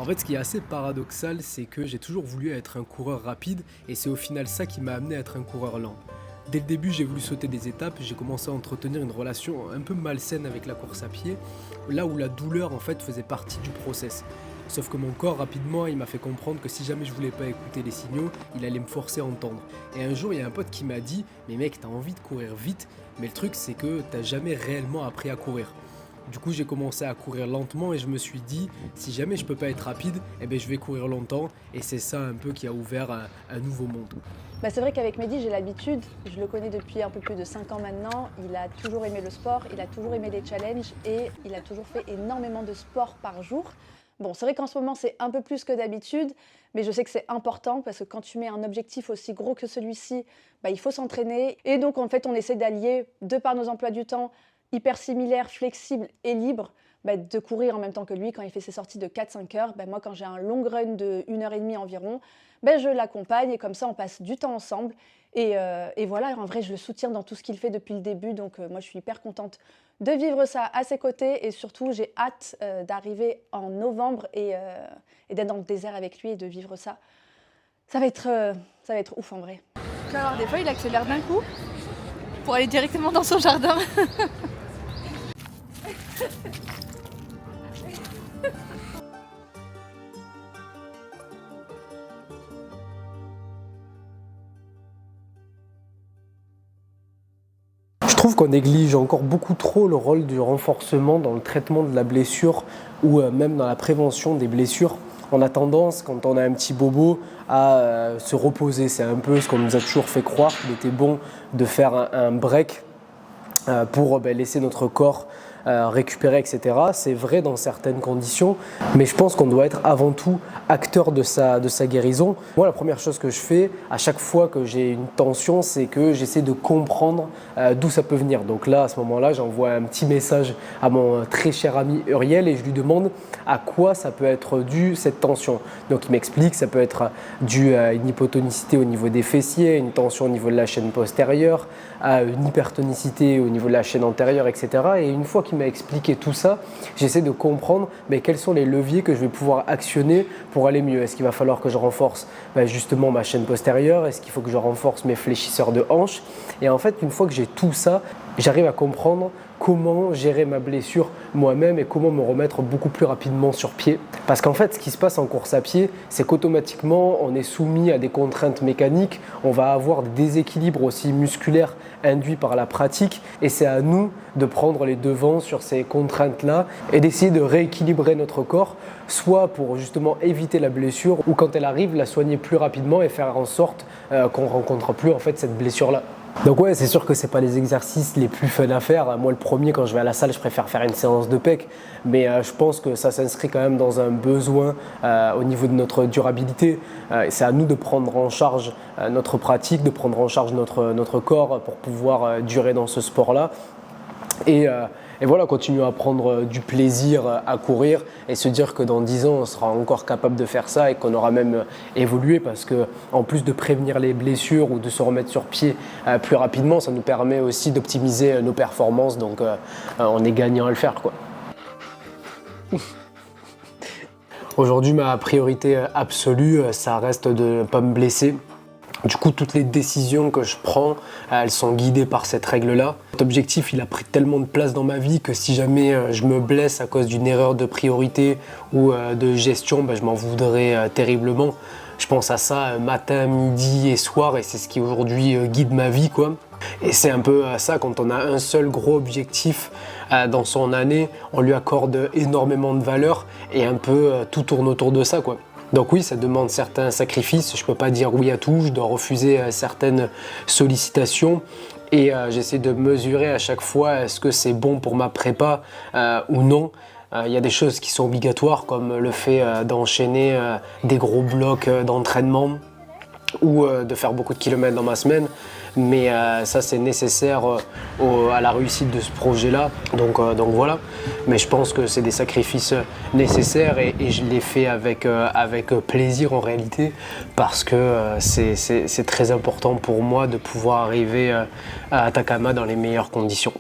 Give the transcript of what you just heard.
En fait, ce qui est assez paradoxal, c'est que j'ai toujours voulu être un coureur rapide et c'est au final ça qui m'a amené à être un coureur lent. Dès le début, j'ai voulu sauter des étapes, j'ai commencé à entretenir une relation un peu malsaine avec la course à pied, là où la douleur en fait faisait partie du process. Sauf que mon corps rapidement, il m'a fait comprendre que si jamais je voulais pas écouter les signaux, il allait me forcer à entendre. Et un jour, il y a un pote qui m'a dit "Mais mec, t'as envie de courir vite, mais le truc c'est que t'as jamais réellement appris à courir." Du coup, j'ai commencé à courir lentement et je me suis dit, si jamais je peux pas être rapide, eh ben, je vais courir longtemps. Et c'est ça un peu qui a ouvert un nouveau monde. C'est vrai qu'avec Mehdi, j'ai l'habitude, je le connais depuis un peu plus de 5 ans maintenant, il a toujours aimé le sport, il a toujours aimé les challenges et il a toujours fait énormément de sport par jour. Bon, c'est vrai qu'en ce moment, c'est un peu plus que d'habitude, mais je sais que c'est important parce que quand tu mets un objectif aussi gros que celui-ci, il faut s'entraîner. Et donc, en fait, on essaie d'allier, de par nos emplois du temps, hyper similaires, flexibles et libres, de courir en même temps que lui quand il fait ses sorties de 4-5 heures. Moi, quand j'ai un long run de 1 heure et demie environ, je l'accompagne et comme ça, on passe du temps ensemble. Et voilà, en vrai, je le soutiens dans tout ce qu'il fait depuis le début. Donc, moi, je suis hyper contente de vivre ça à ses côtés. Et surtout, j'ai hâte d'arriver en novembre et d'être dans le désert avec lui et de vivre ça. Ça va être ouf en vrai. Alors, des fois, il accélère d'un coup pour aller directement dans son jardin. Je trouve qu'on néglige encore beaucoup trop le rôle du renforcement dans le traitement de la blessure ou même dans la prévention des blessures. On a tendance, quand on a un petit bobo, à se reposer. C'est un peu ce qu'on nous a toujours fait croire qu'il était bon de faire un break pour laisser notre corps récupérer, etc. C'est vrai dans certaines conditions, mais je pense qu'on doit être avant tout acteur de sa guérison. Moi, la première chose que je fais à chaque fois que j'ai une tension, c'est que j'essaie de comprendre d'où ça peut venir. Donc là, à ce moment-là, j'envoie un petit message à mon très cher ami Uriel et je lui demande à quoi ça peut être dû cette tension. Donc il m'explique, ça peut être dû à une hypotonicité au niveau des fessiers, une tension au niveau de la chaîne postérieure, à une hypertonicité au niveau de la chaîne antérieure, etc. Et une fois qu'il m'a expliqué tout ça, j'essaie de comprendre quels sont les leviers que je vais pouvoir actionner pour aller mieux. Est-ce qu'il va falloir que je renforce justement ma chaîne postérieure? Est-ce qu'il faut que je renforce mes fléchisseurs de hanches? Et en fait, une fois que j'ai tout ça, j'arrive à comprendre comment gérer ma blessure moi-même et comment me remettre beaucoup plus rapidement sur pied. Parce qu'en fait, ce qui se passe en course à pied, c'est qu'automatiquement, on est soumis à des contraintes mécaniques, on va avoir des déséquilibres aussi musculaires induits par la pratique et c'est à nous de prendre les devants sur ces contraintes-là et d'essayer de rééquilibrer notre corps, soit pour justement éviter la blessure ou quand elle arrive, la soigner plus rapidement et faire en sorte qu'on ne rencontre plus en fait cette blessure-là. Donc ouais, c'est sûr que c'est pas les exercices les plus fun à faire. Moi, le premier, quand je vais à la salle, je préfère faire une séance de pec. Mais je pense que ça s'inscrit quand même dans un besoin au niveau de notre durabilité. C'est à nous de prendre en charge notre pratique, de prendre en charge notre corps pour pouvoir durer dans ce sport-là. Et voilà, continuer à prendre du plaisir à courir et se dire que dans 10 ans, on sera encore capable de faire ça et qu'on aura même évolué parce que en plus de prévenir les blessures ou de se remettre sur pied plus rapidement, ça nous permet aussi d'optimiser nos performances. Donc on est gagnant à le faire, quoi. Aujourd'hui, ma priorité absolue, ça reste de ne pas me blesser. Du coup, toutes les décisions que je prends, elles sont guidées par cette règle-là. Cet objectif, il a pris tellement de place dans ma vie que si jamais je me blesse à cause d'une erreur de priorité ou de gestion, je m'en voudrais terriblement. Je pense à ça matin, midi et soir et c'est ce qui aujourd'hui guide ma vie, quoi. Et c'est un peu ça, quand on a un seul gros objectif dans son année, on lui accorde énormément de valeur et un peu tout tourne autour de ça, quoi. Donc oui, ça demande certains sacrifices, je ne peux pas dire oui à tout, je dois refuser certaines sollicitations et j'essaie de mesurer à chaque fois est-ce que c'est bon pour ma prépa ou non. Il y a des choses qui sont obligatoires comme le fait d'enchaîner des gros blocs d'entraînement ou de faire beaucoup de kilomètres dans ma semaine. Mais ça, c'est nécessaire à la réussite de ce projet-là. Donc voilà. Mais je pense que c'est des sacrifices nécessaires et je les fais avec plaisir en réalité parce que c'est très important pour moi de pouvoir arriver à Atacama dans les meilleures conditions.